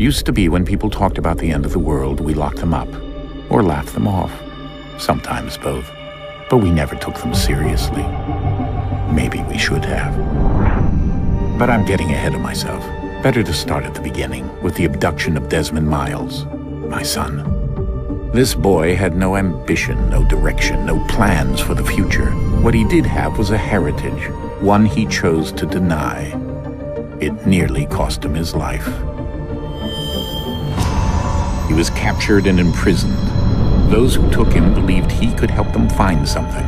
Used to be when people talked about the end of the world, we locked them up, or laughed them off. Sometimes both. But we never took them seriously. Maybe we should have. But I'm getting ahead of myself. Better to start at the beginning, with the abduction of Desmond Miles, my son. This boy had no ambition, no direction, no plans for the future. What he did have was a heritage, one he chose to deny. It nearly cost him his life. He was captured and imprisoned. Those who took him believed he could help them find something.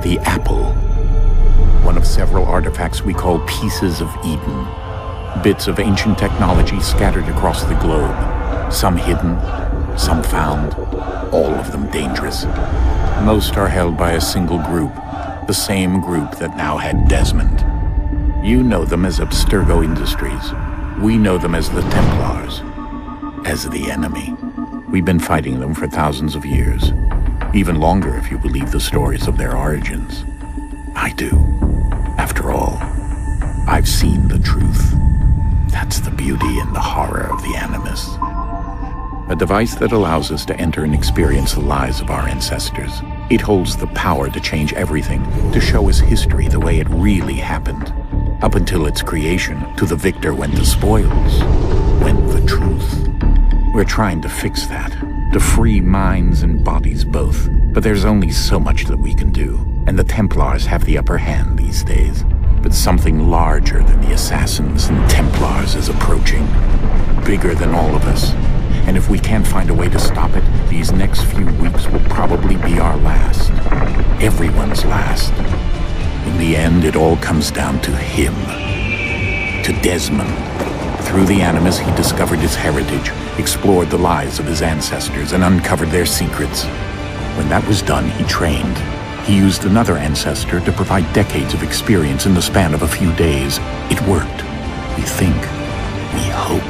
The apple. One of several artifacts we call pieces of Eden. Bits of ancient technology scattered across the globe. Some hidden, some found, all of them dangerous. Most are held by a single group, the same group that now had Desmond. You know them as Abstergo Industries. We know them as the Templars, as the enemy. We've been fighting them for thousands of years, even longer if you believe the stories of their origins. I do. After all, I've seen the truth. That's the beauty and the horror of the Animus. A device that allows us to enter and experience the lives of our ancestors. It holds the power to change everything, to show us history the way it really happened. Up until its creation, to the victor went the spoils, went the truth. We're trying to fix that, to free minds and bodies both. But there's only so much that we can do, and the Templars have the upper hand these days. But something larger than the Assassins and Templars is approaching, bigger than all of us. And if we can't find a way to stop it, these next few weeks will probably be our last. Everyone's last. In the end, it all comes down to him. To Desmond. Through the Animus, he discovered his heritage, explored the lives of his ancestors, and uncovered their secrets. When that was done, he trained. He used another ancestor to provide decades of experience in the span of a few days. It worked. We think. We hope.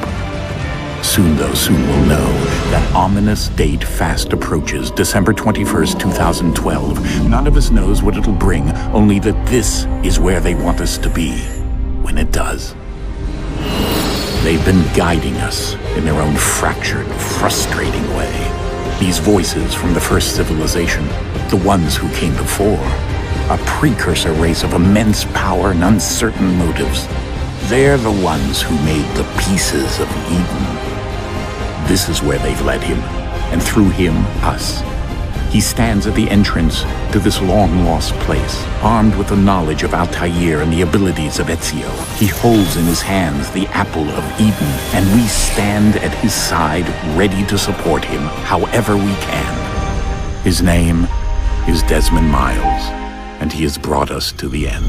Soon we'll know. That ominous date fast approaches, December 21st, 2012. None of us knows what it'll bring, only that this is where they want us to be, when it does. They've been guiding us in their own fractured, frustrating way. These voices from the first civilization, the ones who came before, a precursor race of immense power and uncertain motives. They're the ones who made the pieces of Eden. This is where they've led him, and through him, us. He stands at the entrance to this long-lost place, armed with the knowledge of Altair and the abilities of Ezio. He holds in his hands the apple of Eden, and we stand at his side, ready to support him however we can. His name is Desmond Miles, and he has brought us to the end.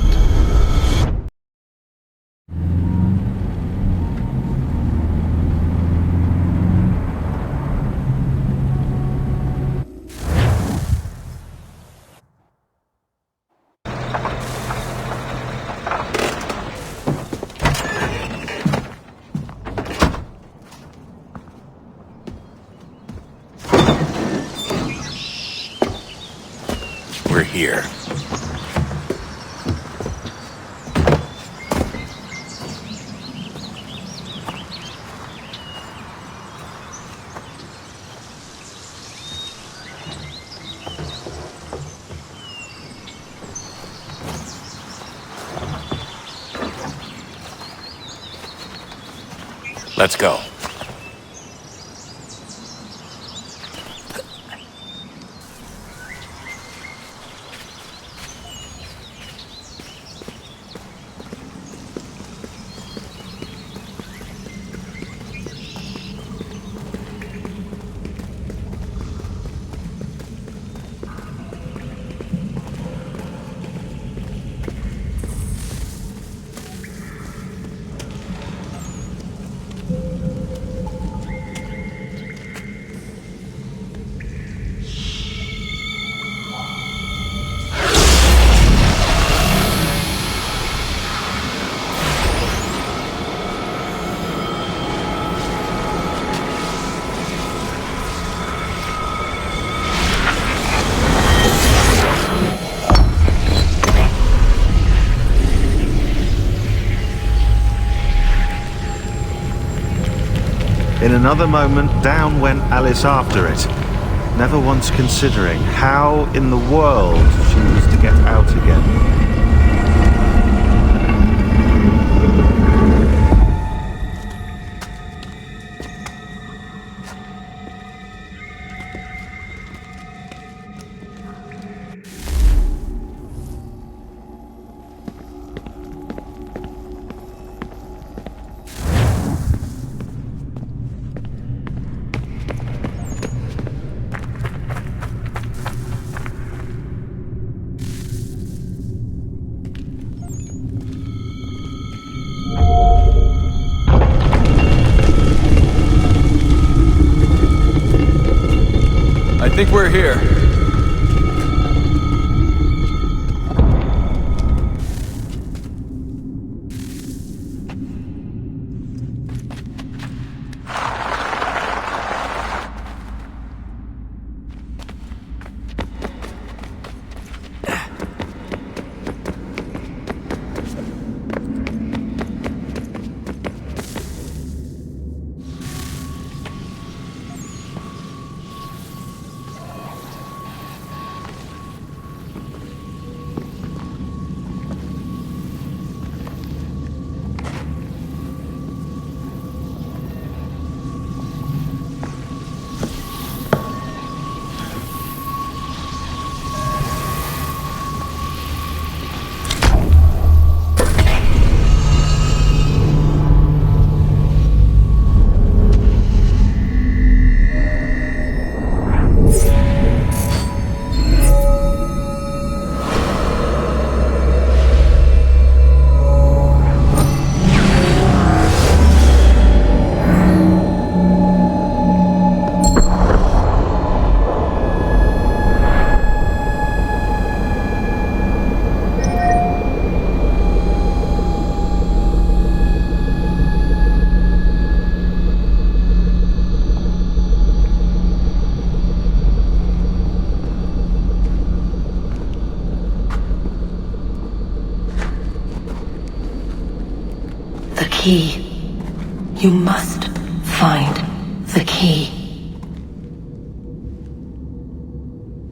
We're here. Let's go. another moment, down went Alice after it, never once considering how in the world she was to get out again. I think we're here. The key. You must find the key.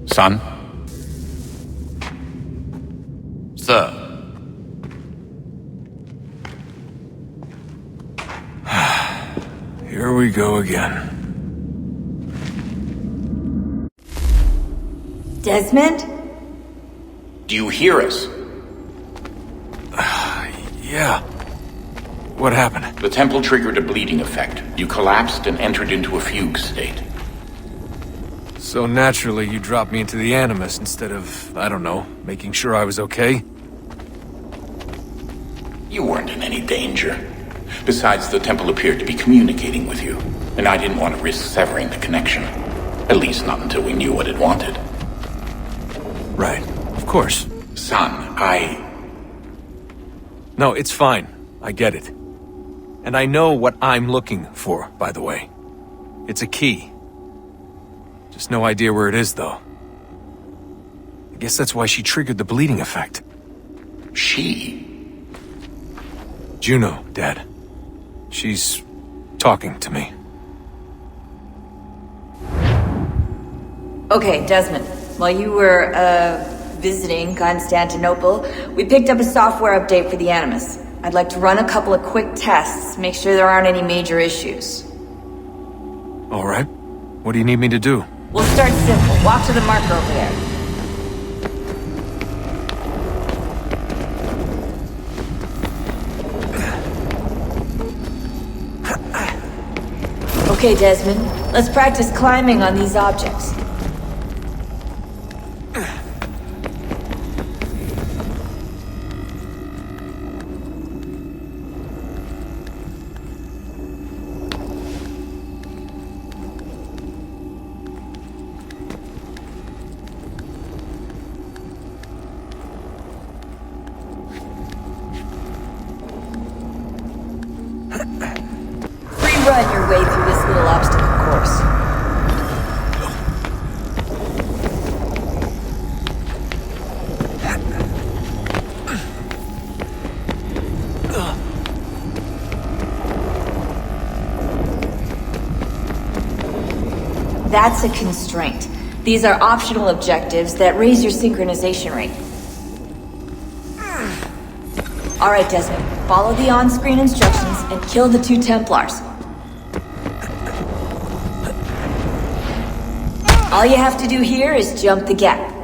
Son? Sir. Here we go again. Desmond? Do you hear us? Yeah. What happened? The temple triggered a bleeding effect. You collapsed and entered into a fugue state. So naturally, you dropped me into the Animus instead of, I don't know, making sure I was okay? You weren't in any danger. Besides, the temple appeared to be communicating with you, and I didn't want to risk severing the connection. At least not until we knew what it wanted. Right. Of course. Son, No, it's fine. I get it. And I know what I'm looking for, by the way. It's a key. Just no idea where it is, though. I guess that's why she triggered the bleeding effect. She? Juno, Dad. She's talking to me. Okay, Desmond. While you were, visiting Constantinople, we picked up a software update for the Animus. I'd like to run a couple of quick tests, make sure there aren't any major issues. All right. What do you need me to do? We'll start simple. Walk to the marker over there. Okay, Desmond. Let's practice climbing on these objects. Run your way through this little obstacle course. That's a constraint. These are optional objectives that raise your synchronization rate. Alright, Desmond. Follow the on-screen instructions and kill the 2 Templars. All you have to do here is jump the gap.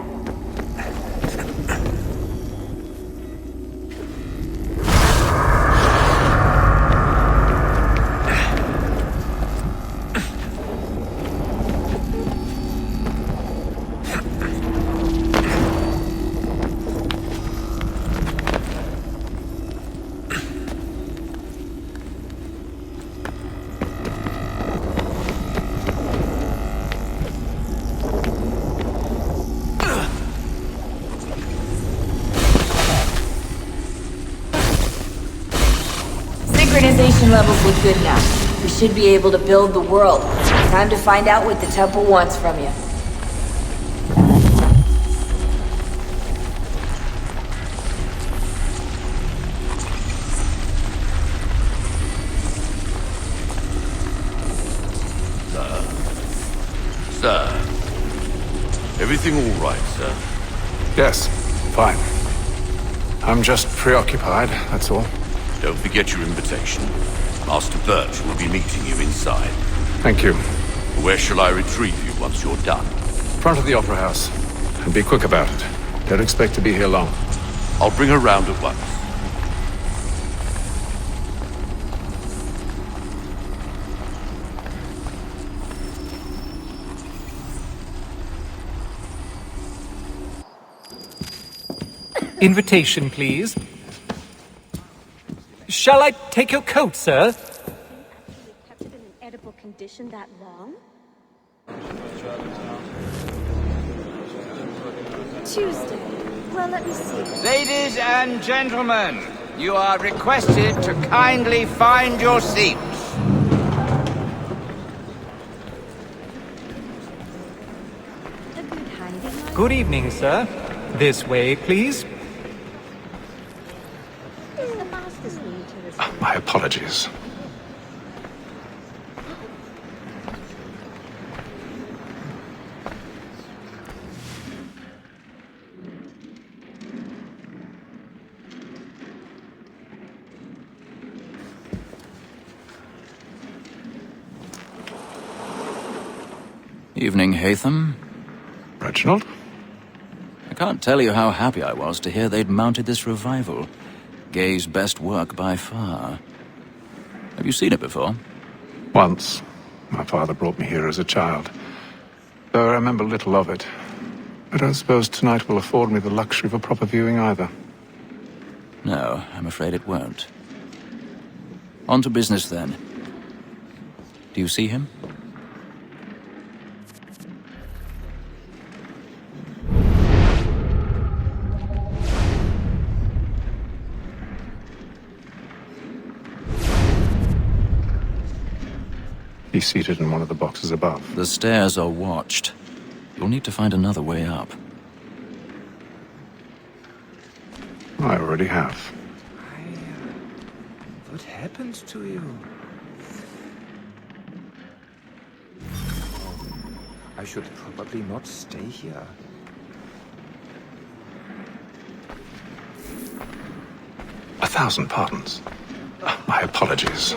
Synchronization levels look good now. We should be able to build the world. Time to find out what the temple wants from you. Sir. Everything all right, sir? Yes, fine. I'm just preoccupied, that's all. Don't forget your invitation. Master Birch will be meeting you inside. Thank you. Where shall I retrieve you once you're done? Front of the Opera House. And be quick about it. Don't expect to be here long. I'll bring her round at once. Invitation, please. Shall I take your coat, sir? Kept it in an edible condition that long? Tuesday. Well, let me see. Ladies and gentlemen, you are requested to kindly find your seats. A good hiding. Good evening, sir. This way, please. The master's need to receive. My apologies. Evening, Haytham. Reginald? I can't tell you how happy I was to hear they'd mounted this revival. Gay's best work by far. Have you seen it before? Once. My father brought me here as a child. Though I remember little of it. I don't suppose tonight will afford me the luxury of a proper viewing either. No, I'm afraid it won't. On to business, then. Do you see him? He's seated in one of the boxes above. The stairs are watched. You'll need to find another way up. I already have. What happened to you? I should probably not stay here. A thousand pardons. My apologies.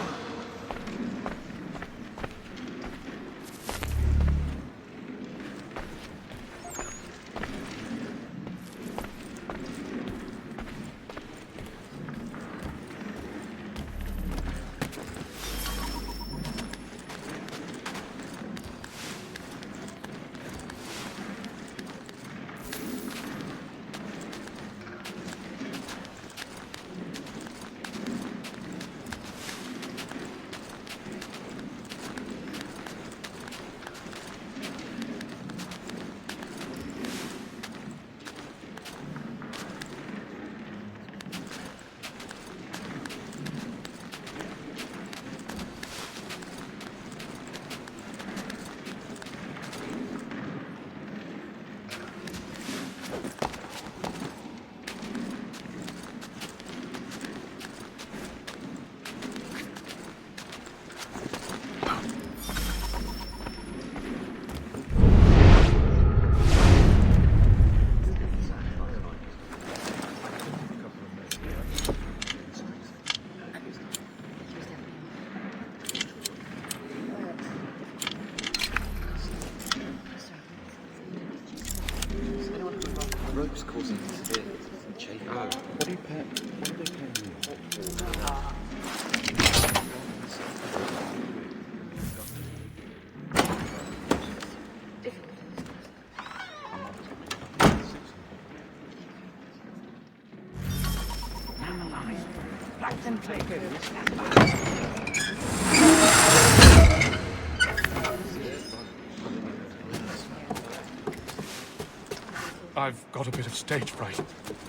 I've got a bit of stage fright.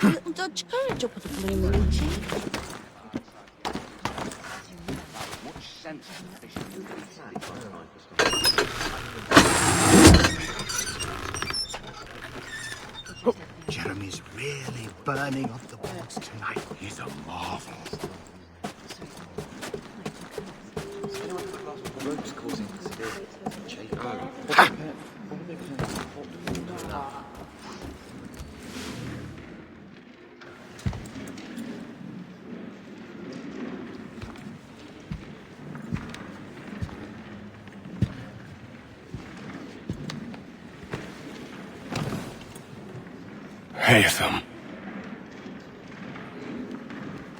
Little Dodge courage up with the blooming cheek. Jeremy's really burning off the boards tonight. He's a marvel. Haytham.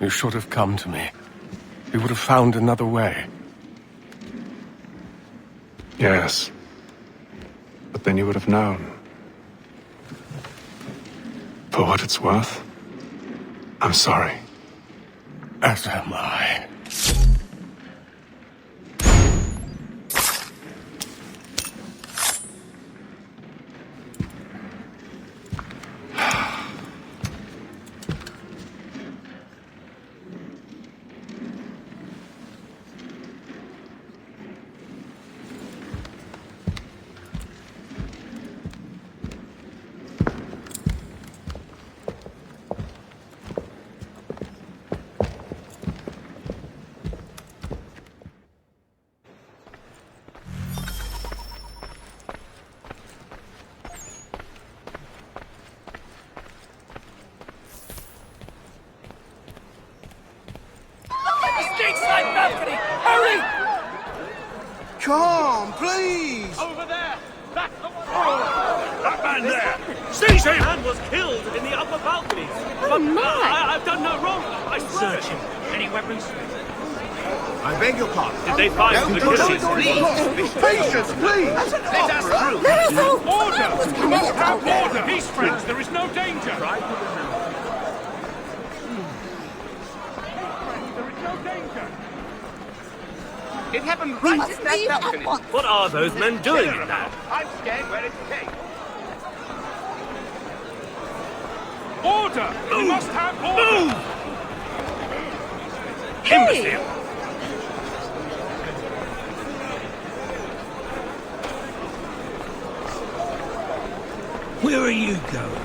You should have come to me. We would have found another way. Yes. But then you would have known. For what it's worth, I'm sorry. As am I. Stateside balcony! Hurry! Come, please! Over there! That's the one! Oh, that man there! Seize him! Man was killed in the upper balconies. Oh, my! I've done no wrong. I swear. Search him. Any weapons? I beg your pardon. Did they find the killers? Patience, please! Let us through. Let us all Order! We must have order! Peace, friends. There is no danger. Right? There is no danger. It happened right in that balcony. What are those men doing in there? I'm scared where it came. Order! We must have order! Imbecile! Where are you going?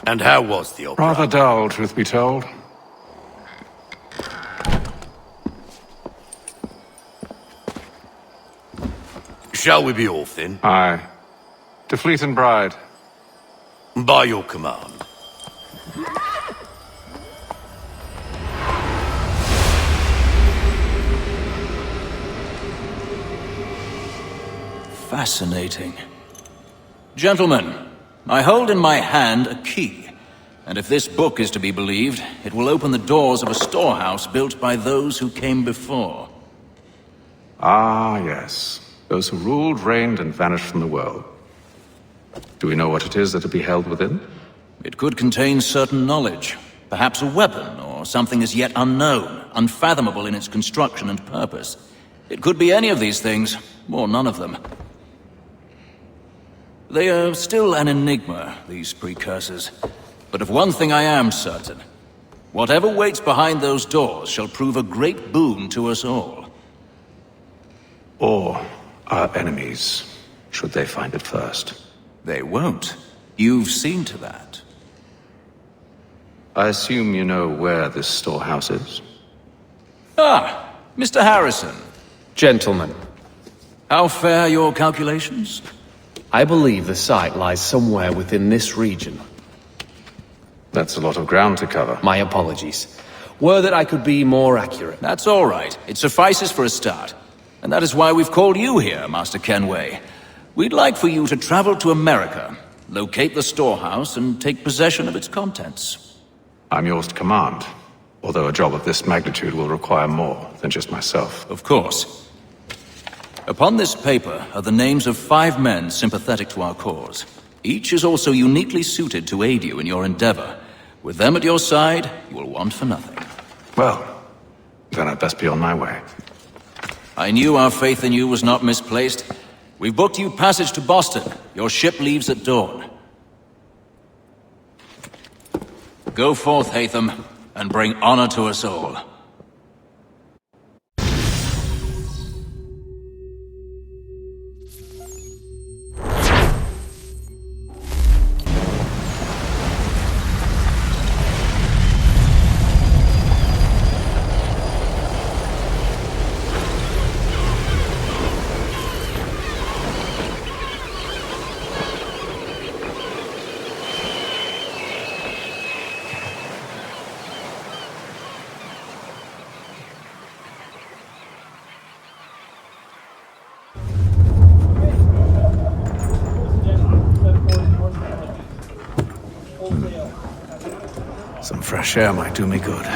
And how was the opera? Rather dull, truth be told. Shall we be off then? Aye. To Fleet and Bride. By your command. Fascinating. Gentlemen, I hold in my hand a key, and if this book is to be believed, it will open the doors of a storehouse built by those who came before. Ah, yes. Those who ruled, reigned, and vanished from the world. Do we know what it is that will be held within? It could contain certain knowledge, perhaps a weapon, or something as yet unknown, unfathomable in its construction and purpose. It could be any of these things, or none of them. They are still an enigma, these precursors. But of one thing I am certain. Whatever waits behind those doors shall prove a great boon to us all. or our enemies, should they find it first. They won't. You've seen to that. I assume you know where this storehouse is? Ah, Mr. Harrison. Gentlemen, How fare your calculations? I believe the site lies somewhere within this region. That's a lot of ground to cover. My apologies. Were that I could be more accurate. That's all right. It suffices for a start. And that is why we've called you here, Master Kenway. We'd like for you to travel to America, locate the storehouse, and take possession of its contents. I'm yours to command, although a job of this magnitude will require more than just myself. Of course. Upon this paper are the names of 5 men sympathetic to our cause. Each is also uniquely suited to aid you in your endeavor. With them at your side, you will want for nothing. Well, then I'd best be on my way. I knew our faith in you was not misplaced. We've booked you passage to Boston. Your ship leaves at dawn. Go forth, Haytham, and bring honor to us all. Some fresh air might do me good.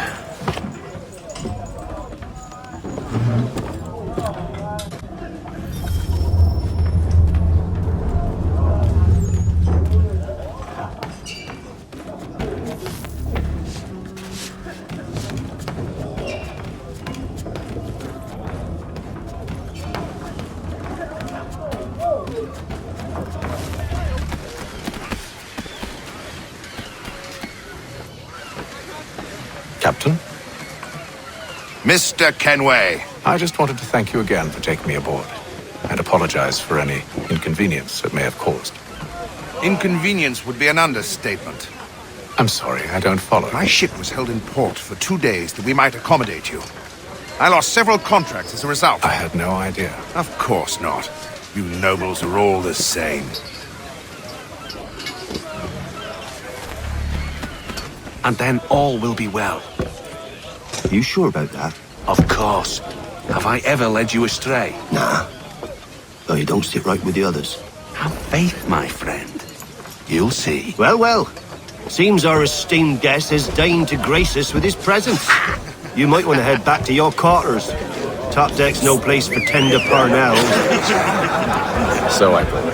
Captain? Mr. Kenway. I just wanted to thank you again for taking me aboard, and apologize for any inconvenience it may have caused. Inconvenience would be an understatement. I'm sorry, I don't follow. My ship was held in port for 2 days that we might accommodate you. I lost several contracts as a result. I had no idea. Of course not. You nobles are all the same. And then all will be well. Are you sure about that? Of course. Have I ever led you astray? Nah. Though you don't sit right with the others. Have faith, my friend. You'll see. Well, well. Seems our esteemed guest has deigned to grace us with his presence. You might want to head back to your quarters. Top deck's no place for tender parnells. So I thought.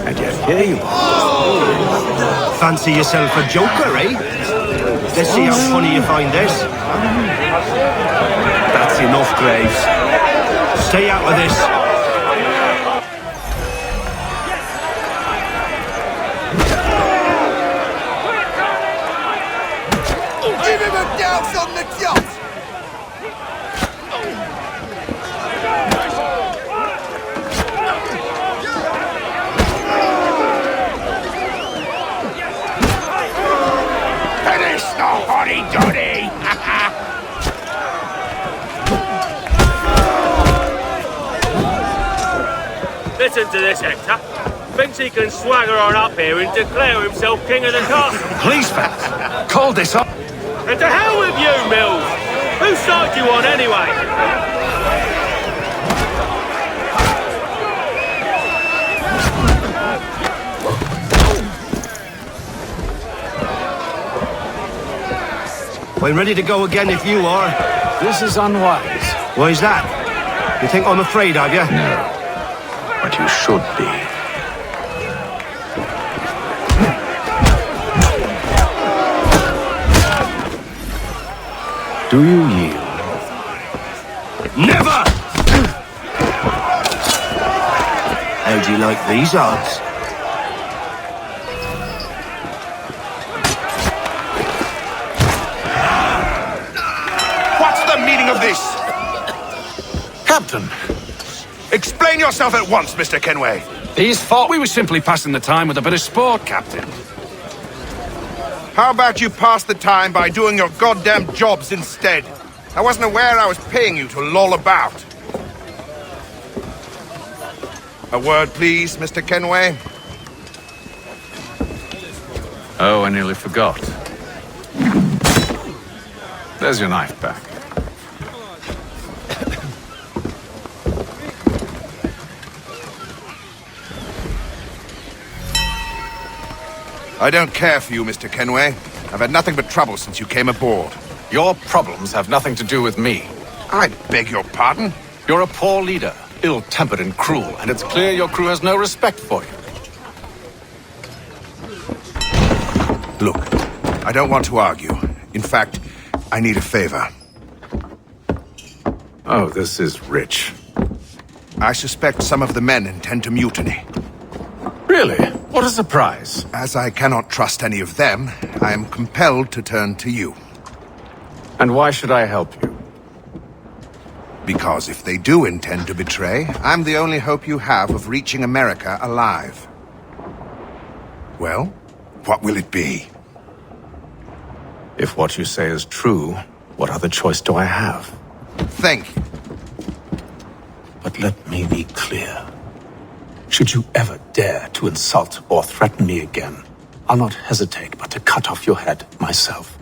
And yet here you are. Fancy yourself a joker, eh? Let's see how funny you find this. That's enough, Graves. Stay out of this. Give him a douse on the yacht! Finish the hoddy-doddy! Listen to this, Hector. Thinks he can swagger on up here and declare himself king of the castle. Please, Pat. Call this up. And to hell with you, Mills! Whose side you on, anyway? I'm ready to go again if you are. This is unwise. Why's that? You think I'm afraid of you? No. But you should be. Do you yield? Never! How do you like these odds? What's the meaning of this? Captain! Explain yourself at once, Mr. Kenway. These thought we were simply passing the time with a bit of sport, Captain. How about you pass the time by doing your goddamn jobs instead? I wasn't aware I was paying you to loll about. A word, please, Mr. Kenway. Oh, I nearly forgot. There's your knife back. I don't care for you, Mr. Kenway. I've had nothing but trouble since you came aboard. Your problems have nothing to do with me. I beg your pardon? You're a poor leader, ill-tempered and cruel, and it's clear your crew has no respect for you. Look, I don't want to argue. In fact, I need a favor. Oh, this is rich. I suspect some of the men intend to mutiny. Really? What a surprise. As I cannot trust any of them, I am compelled to turn to you. And why should I help you? Because if they do intend to betray, I'm the only hope you have of reaching America alive. Well, what will it be? If what you say is true, what other choice do I have? Thank you. But let me be clear. Should you ever dare to insult or threaten me again, I'll not hesitate but to cut off your head myself.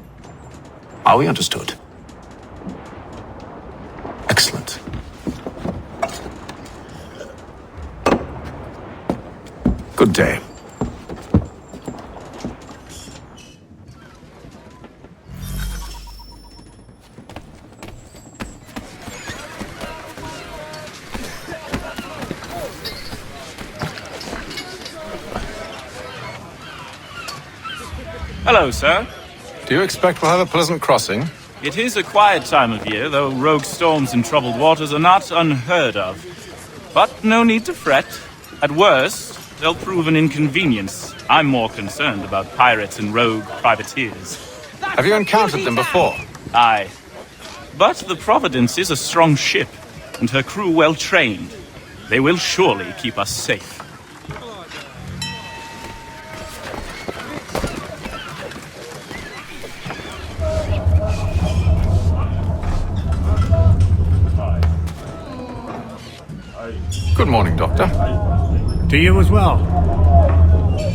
Are we understood? Excellent. Good day. Hello, sir. Do you expect we'll have a pleasant crossing? It is a quiet time of year, though rogue storms in troubled waters are not unheard of. But no need to fret. At worst, they'll prove an inconvenience. I'm more concerned about pirates and rogue privateers. Have you encountered them before? Aye. But the Providence is a strong ship, and her crew well trained. They will surely keep us safe. Good morning, Doctor. To you as well.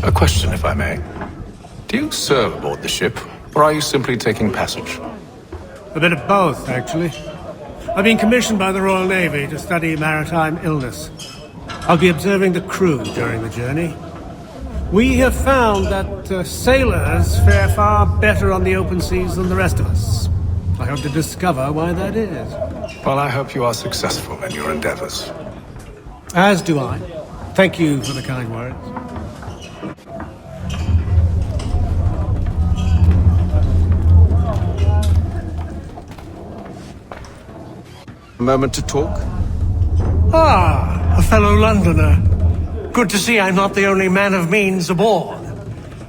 A question, if I may. Do you serve aboard the ship, or are you simply taking passage? A bit of both, actually. I've been commissioned by the Royal Navy to study maritime illness. I'll be observing the crew during the journey. We have found that sailors fare far better on the open seas than the rest of us. I hope to discover why that is. Well, I hope you are successful in your endeavors. As do I. Thank you for the kind words. A moment to talk? Ah, a fellow Londoner. Good to see I'm not the only man of means aboard.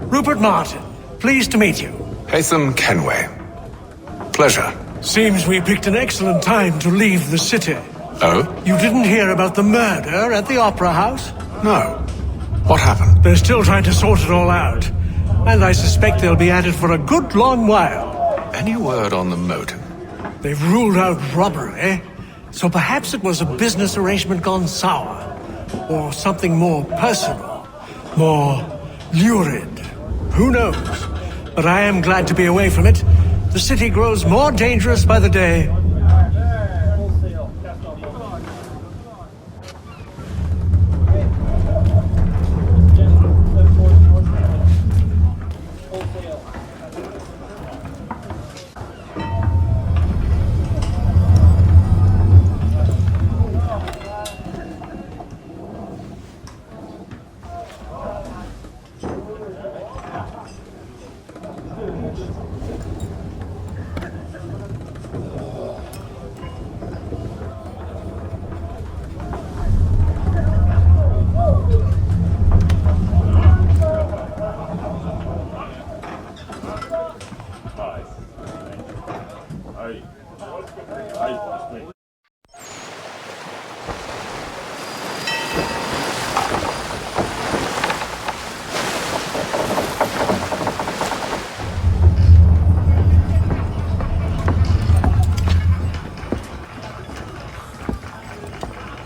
Rupert Martin, pleased to meet you. Haytham Kenway. Pleasure. Seems we picked an excellent time to leave the city. Oh? You didn't hear about the murder at the Opera House? No. What happened? They're still trying to sort it all out. And I suspect they'll be at it for a good long while. Any word on the motive? They've ruled out robbery, so perhaps it was a business arrangement gone sour. Or something more personal, more lurid. Who knows? But I am glad to be away from it. The city grows more dangerous by the day.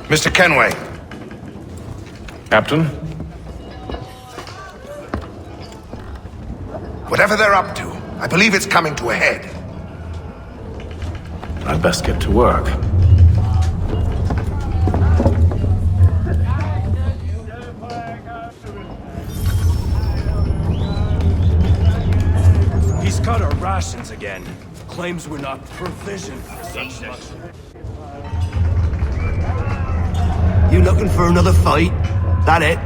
Mr. Kenway. Captain? Whatever they're up to, I believe it's coming to a head. I'd best get to work. He's cut our rations again. Claims we're not provisioned for such luck. You looking for another fight? That it?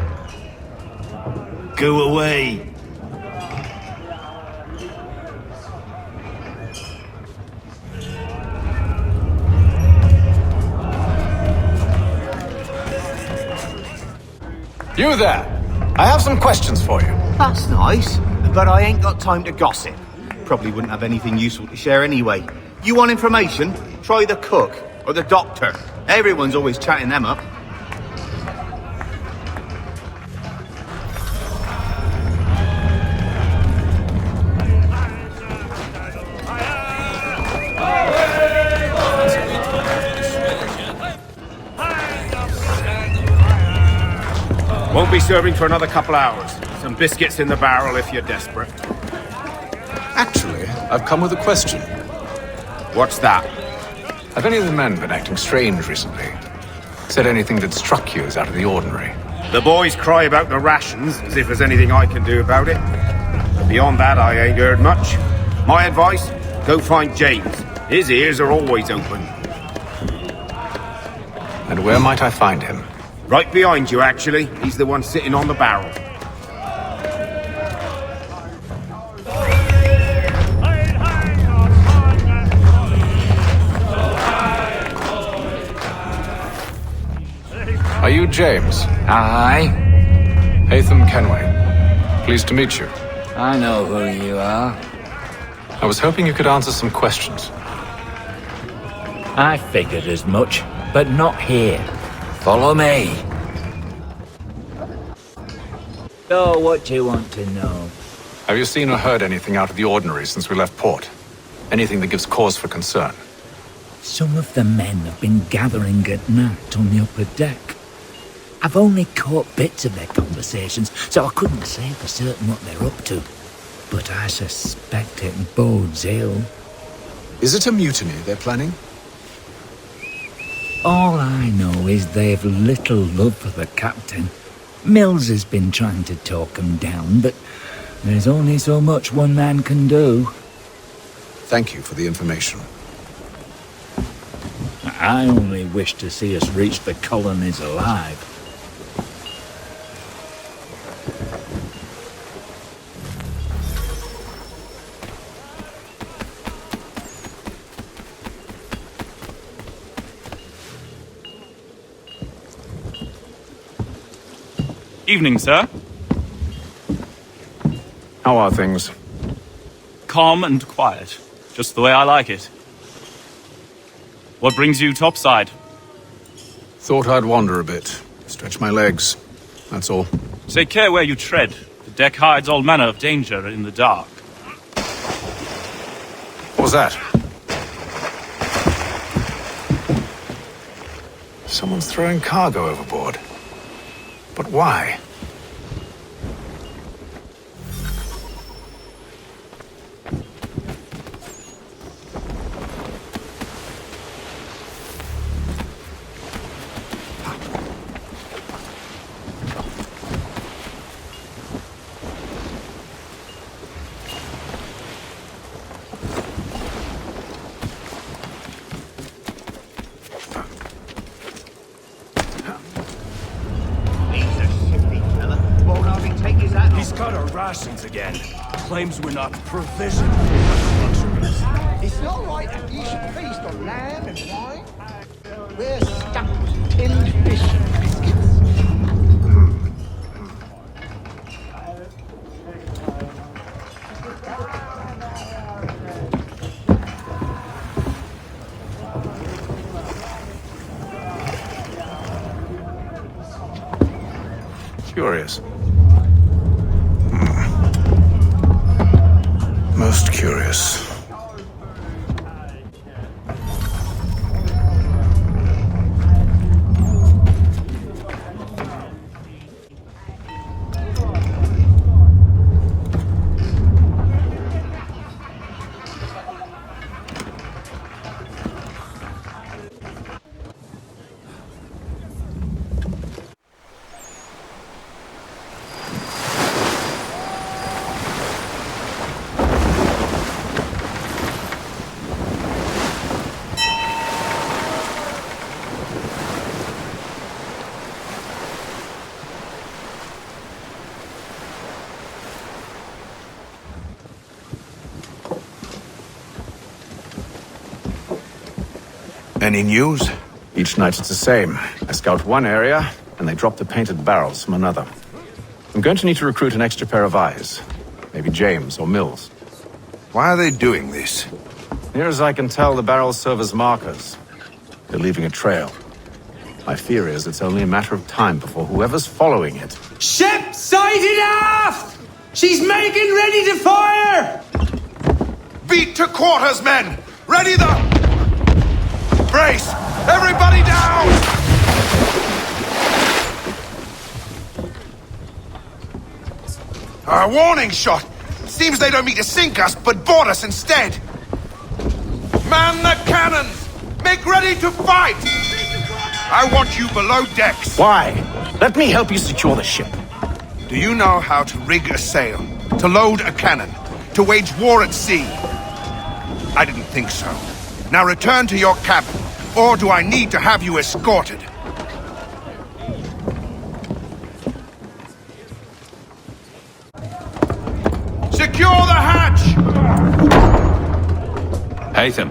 Go away. You there! I have some questions for you. That's nice, but I ain't got time to gossip. Probably wouldn't have anything useful to share anyway. You want information? Try the cook or the doctor. Everyone's always chatting them up. Won't be serving for another couple hours. Some biscuits in the barrel if you're desperate. Actually, I've come with a question. What's that? Have any of the men been acting strange recently? Said anything that struck you as out of the ordinary? The boys cry about the rations, as if there's anything I can do about it. But beyond that, I ain't heard much. My advice, go find James. His ears are always open. And where might I find him? Right behind you, actually. He's the one sitting on the barrel. Are you James? Aye. Haytham Kenway. Pleased to meet you. I know who you are. I was hoping you could answer some questions. I figured as much, but not here. Follow me. So, what do you want to know? Have you seen or heard anything out of the ordinary since we left port? Anything that gives cause for concern? Some of the men have been gathering at night on the upper deck. I've only caught bits of their conversations, so I couldn't say for certain what they're up to. But I suspect it bodes ill. Is it a mutiny they're planning? All I know is they've little love for the captain. Mills has been trying to talk him down, but there's only so much one man can do. Thank you for the information. I only wish to see us reach the colonies alive. Evening, sir. How are things? Calm and quiet. Just the way I like it. What brings you topside? Thought I'd wander a bit. Stretch my legs. That's all. Take care where you tread. The deck hides all manner of danger in the dark. What was that? Someone's throwing cargo overboard. But why? He's cut our rations again. Claims we're not provisioned. It's not right that you should feast on lamb and wine. We're stuffed with tinned fish and biscuits. Curious. Most curious. Any news? Each night it's the same. I scout one area, and they drop the painted barrels from another. I'm going to need to recruit an extra pair of eyes. Maybe James or Mills. Why are they doing this? Near as I can tell, the barrels serve as markers. They're leaving a trail. My fear is it's only a matter of time before whoever's following it... Ship sighted aft! She's making ready to fire! Beat to quarters, men! Ready the... Brace! Everybody down! A warning shot! Seems they don't mean to sink us, but board us instead! Man the cannons! Make ready to fight! I want you below decks! Why? Let me help you secure the ship. Do you know how to rig a sail? To load a cannon? To wage war at sea? I didn't think so. Now return to your cabin, or do I need to have you escorted? Secure the hatch! Haytham.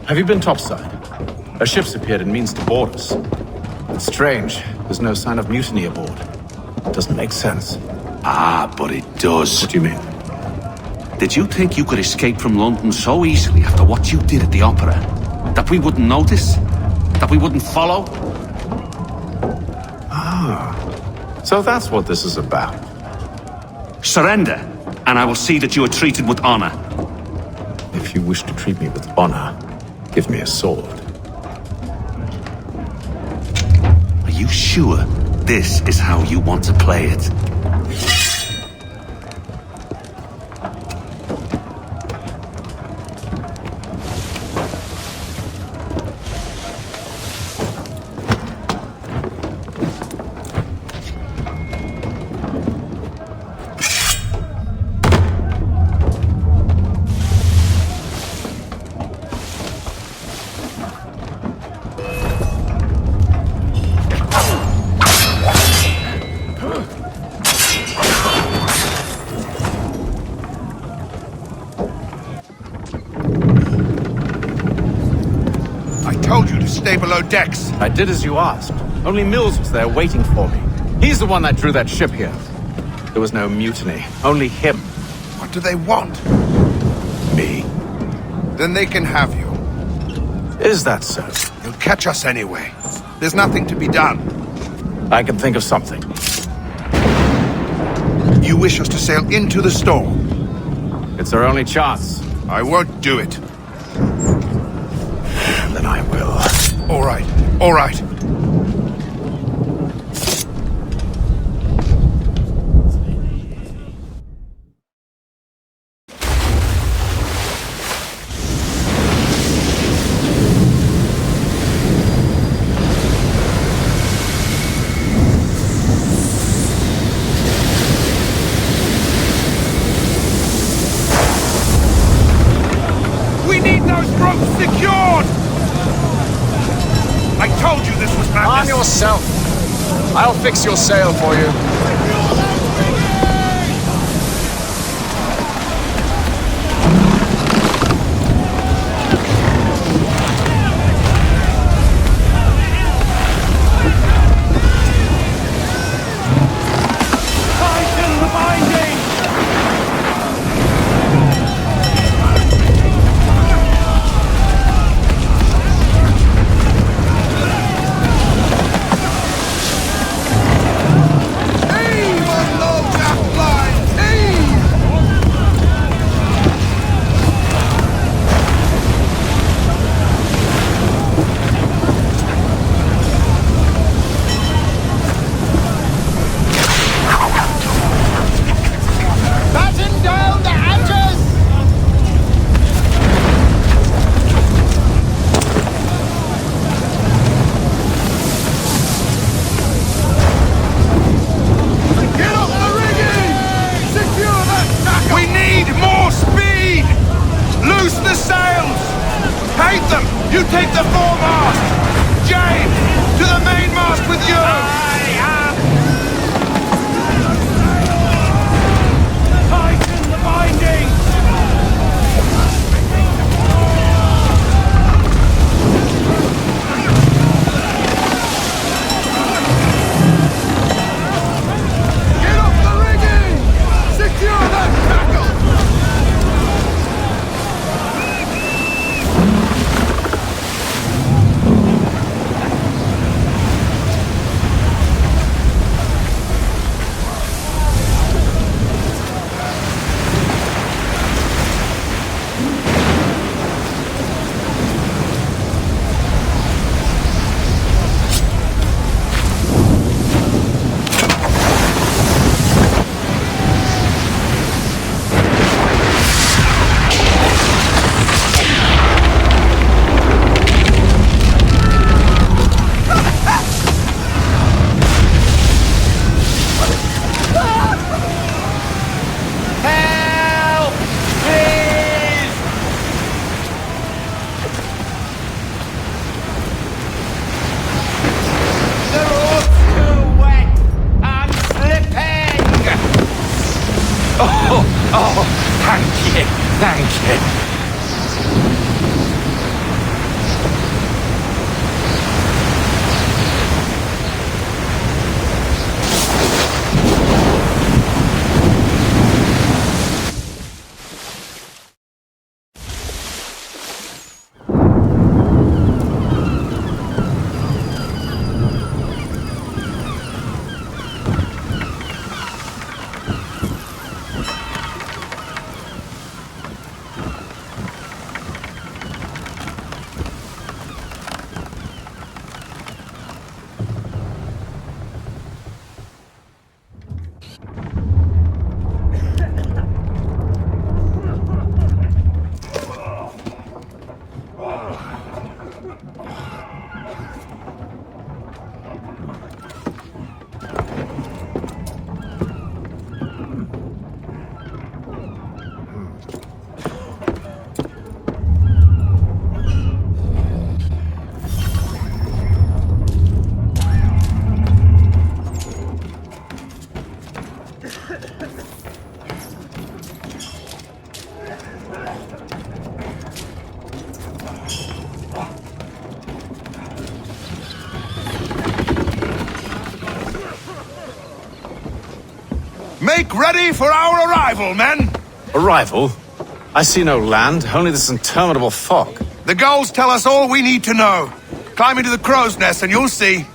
Have you been topside? A ship's appeared and means to board us. It's strange. There's no sign of mutiny aboard. It doesn't make sense. Ah, but it does. What do you mean? Did you think you could escape from London so easily after what you did at the opera? That we wouldn't notice? That we wouldn't follow? Ah. So that's what this is about. Surrender, and I will see that you are treated with honor. If you wish to treat me with honor, give me a sword. Are you sure this is how you want to play it? Stay below decks. I did as you asked. Only Mills was there waiting for me. He's the one that drew that ship here. There was no mutiny, only him. What do they want? Me. Then they can have you. Is that so? You'll catch us anyway. There's nothing to be done. I can think of something. You wish us to sail into the storm? It's our only chance. I won't do it. Then I will. All right, all right. We need those ropes secured! I told you this was madness! Arm yourself! I'll fix your sail for you. Tighten the binding! Oh, thank you. Thank you. Make ready for our arrival, men! Arrival? I see no land, only this interminable fog. The gulls tell us all we need to know. Climb into the crow's nest and you'll see.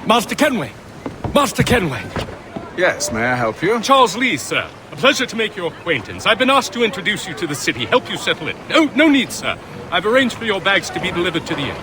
Master Kenway! Master Kenway! Yes, may I help you? Charles Lee, sir. A pleasure to make your acquaintance. I've been asked to introduce you to the city, help you settle in. No need, sir. I've arranged for your bags to be delivered to the inn.